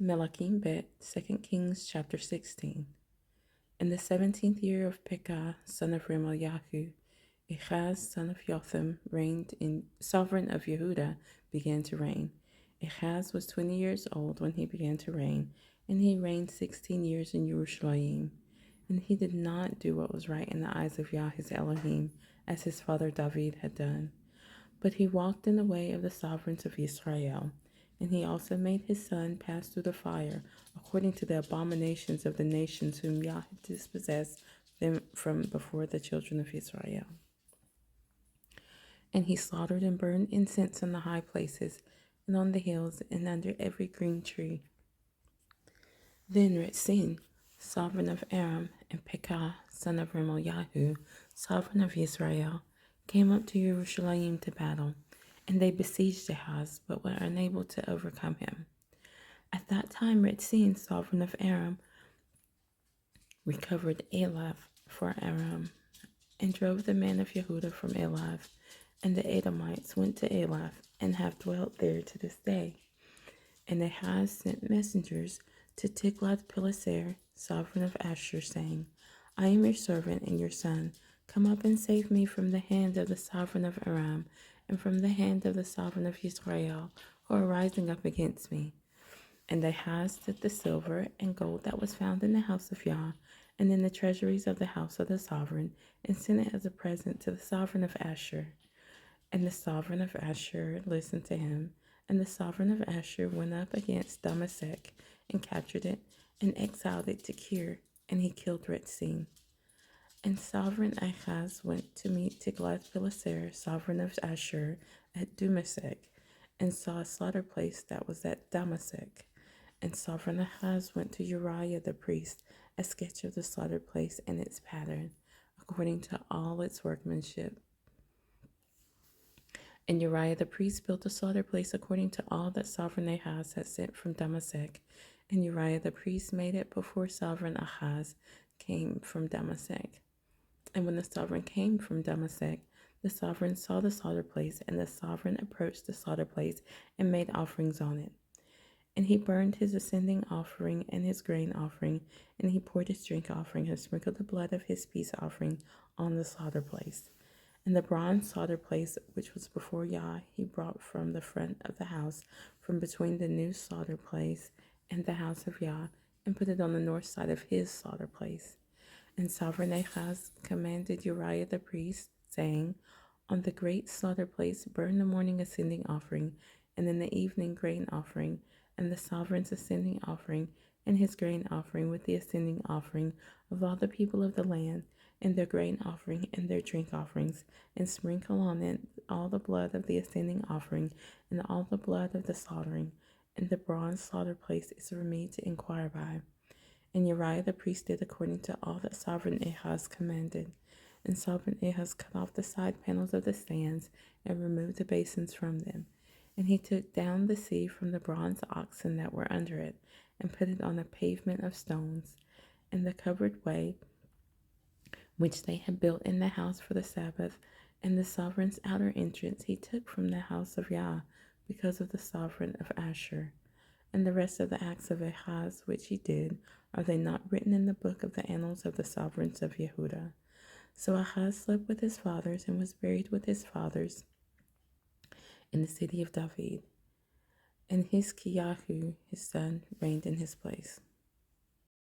Melakim Bête, 2 Kings chapter 16. In the 17th year of Pekah, son of Remaliahu, Ahaz, son of Jotham, sovereign of Yehuda, began to reign. Ahaz was 20 years old when he began to reign, and he reigned 16 years in Jerusalem. And he did not do what was right in the eyes of Yah his Elohim, as his father David had done. But he walked in the way of the sovereigns of Israel. And he also made his son pass through the fire, according to the abominations of the nations whom Yah had dispossessed them from before the children of Israel. And he slaughtered and burned incense on the high places, and on the hills, and under every green tree. Then Retzin, sovereign of Aram, and Pekah, son of Remaliahu, sovereign of Israel, came up to Jerusalem to battle, and they besieged Ahaz, but were unable to overcome him. At that time Retzin, sovereign of Aram, recovered Elath for Aram, and drove the men of Yehuda from Elath, and the Edomites went to Elath, and have dwelt there to this day. And Ahaz sent messengers to Tiglath-Pileser, sovereign of Ashur, saying, I am your servant and your son. Come up and save me from the hand of the sovereign of Aram, and from the hand of the sovereign of Israel, who are rising up against me. And Ahaz took the silver and gold that was found in the house of Yah, and in the treasuries of the house of the sovereign, and sent it as a present to the sovereign of Ashur. And the sovereign of Ashur listened to him. And the sovereign of Ashur went up against Damasek, and captured it, and exiled it to Kir, and he killed Retzin. And sovereign Ahaz went to meet Tiglath-Pileser, sovereign of Ashur, at Damasek, and saw a slaughter place that was at Damasek. And sovereign Ahaz went to Uriah the priest, a sketch of the slaughter place and its pattern, according to all its workmanship. And Uriah the priest built a slaughter place according to all that sovereign Ahaz had sent from Damasek. And Uriah the priest made it before sovereign Ahaz came from Damasek. And when the sovereign came from Damasek, the sovereign saw the slaughter place, and the sovereign approached the slaughter place and made offerings on it. And he burned his ascending offering and his grain offering, and he poured his drink offering and sprinkled the blood of his peace offering on the slaughter place. And the bronze slaughter place which was before Yah he brought from the front of the house, from between the new slaughter place and the house of Yah, and put it on the north side of his slaughter place. And sovereign Ahaz commanded Uriah the priest, saying, On the great slaughter place burn the morning ascending offering, and in the evening grain offering, and the sovereign's ascending offering, and his grain offering with the ascending offering of all the people of the land, and their grain offering and their drink offerings, and sprinkle on it all the blood of the ascending offering, and all the blood of the slaughtering. And the bronze slaughter place is for me to inquire by. And Uriah the priest did according to all that sovereign Ahaz commanded. And sovereign Ahaz cut off the side panels of the stands, and removed the basins from them. And he took down the sea from the bronze oxen that were under it, and put it on a pavement of stones. And the covered way which they had built in the house for the Sabbath, and the sovereign's outer entrance he took from the house of Yah, because of the sovereign of Ashur. And the rest of the acts of Ahaz which he did, are they not written in the book of the annals of the sovereigns of Yehuda? So Ahaz slept with his fathers, and was buried with his fathers in the city of David. And Hizkiyahu his son reigned in his place.